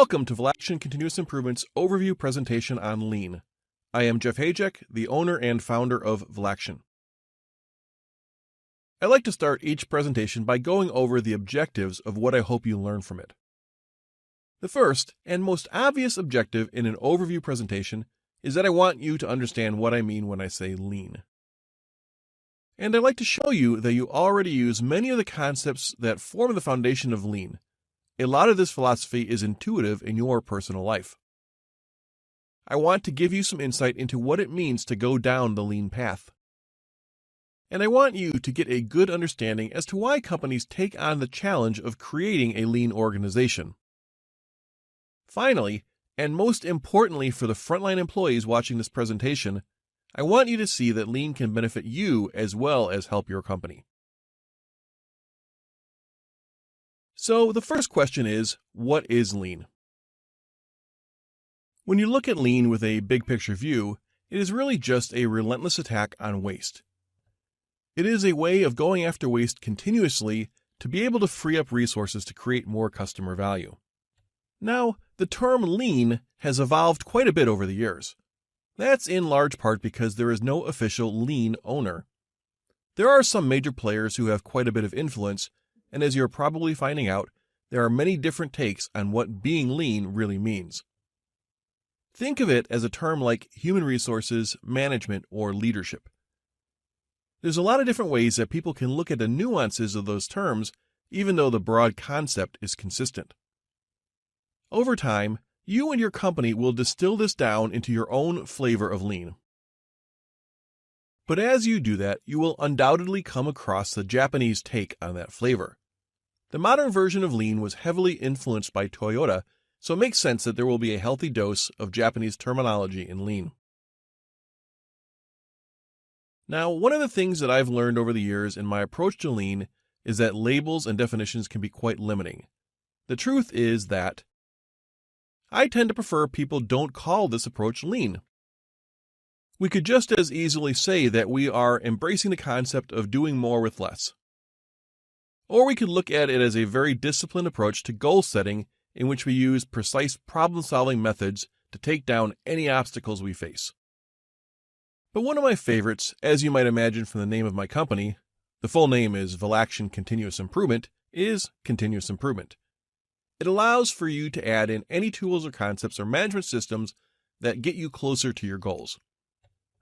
Welcome to Vlaction Continuous Improvement's overview presentation on Lean. I am Jeff Hajek, the owner and founder of Vlaction. I like to start each presentation by going over the objectives of what I hope you learn from it. The first and most obvious objective in an overview presentation is that I want you to understand what I mean when I say Lean. And I like to show you that you already use many of the concepts that form the foundation of Lean. A lot of this philosophy is intuitive in your personal life. I want to give you some insight into what it means to go down the Lean path. And I want you to get a good understanding as to why companies take on the challenge of creating a Lean organization. Finally, and most importantly for the frontline employees watching this presentation, I want you to see that Lean can benefit you as well as help your company. So the first question is, what is Lean? When you look at Lean with a big picture view, it is really just a relentless attack on waste. It is a way of going after waste continuously to be able to free up resources to create more customer value. Now, the term Lean has evolved quite a bit over the years. That's in large part because there is no official Lean owner. There are some major players who have quite a bit of influence, and as you're probably finding out, there are many different takes on what being lean really means. Think of it as a term like human resources, management, or leadership. There's a lot of different ways that people can look at the nuances of those terms, even though the broad concept is consistent. Over time, you and your company will distill this down into your own flavor of lean. But as you do that, you will undoubtedly come across the Japanese take on that flavor. The modern version of Lean was heavily influenced by Toyota, so it makes sense that there will be a healthy dose of Japanese terminology in Lean. Now, one of the things that I've learned over the years in my approach to Lean is that labels and definitions can be quite limiting. The truth is that I tend to prefer people don't call this approach Lean. We could just as easily say that we are embracing the concept of doing more with less. Or we could look at it as a very disciplined approach to goal setting in which we use precise problem-solving methods to take down any obstacles we face. But one of my favorites, as you might imagine from the name of my company, the full name is Vlaction Continuous Improvement, is continuous improvement. It allows for you to add in any tools or concepts or management systems that get you closer to your goals.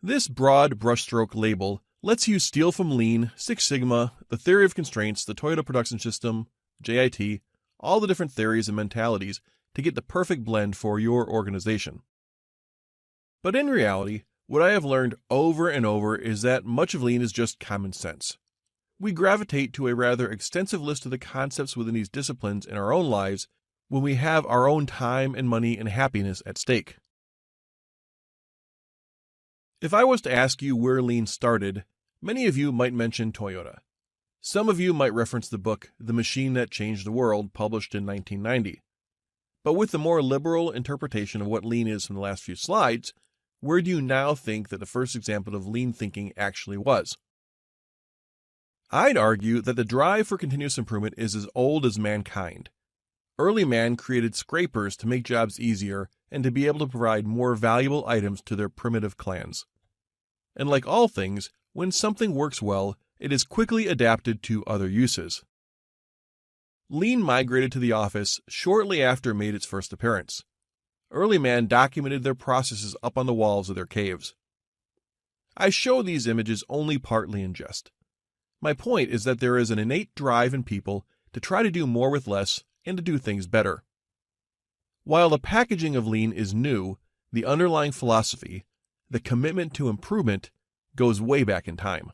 This broad brushstroke label lets you steal from Lean, Six Sigma, the theory of constraints, the Toyota production system, JIT, all the different theories and mentalities to get the perfect blend for your organization. But in reality, what I have learned over and over is that much of Lean is just common sense. We gravitate to a rather extensive list of the concepts within these disciplines in our own lives when we have our own time and money and happiness at stake. If I was to ask you where Lean started, many of you might mention Toyota. Some of you might reference the book The Machine That Changed the World, published in 1990. But with the more liberal interpretation of what Lean is from the last few slides, where do you now think that the first example of Lean thinking actually was? I'd argue that the drive for continuous improvement is as old as mankind. Early man created scrapers to make jobs easier and to be able to provide more valuable items to their primitive clans. And like all things, when something works well, it is quickly adapted to other uses. Lean migrated to the office shortly after it made its first appearance. Early man documented their processes up on the walls of their caves. I show these images only partly in jest. My point is that there is an innate drive in people to try to do more with less and to do things better. While the packaging of Lean is new, the underlying philosophy, the commitment to improvement, goes way back in time.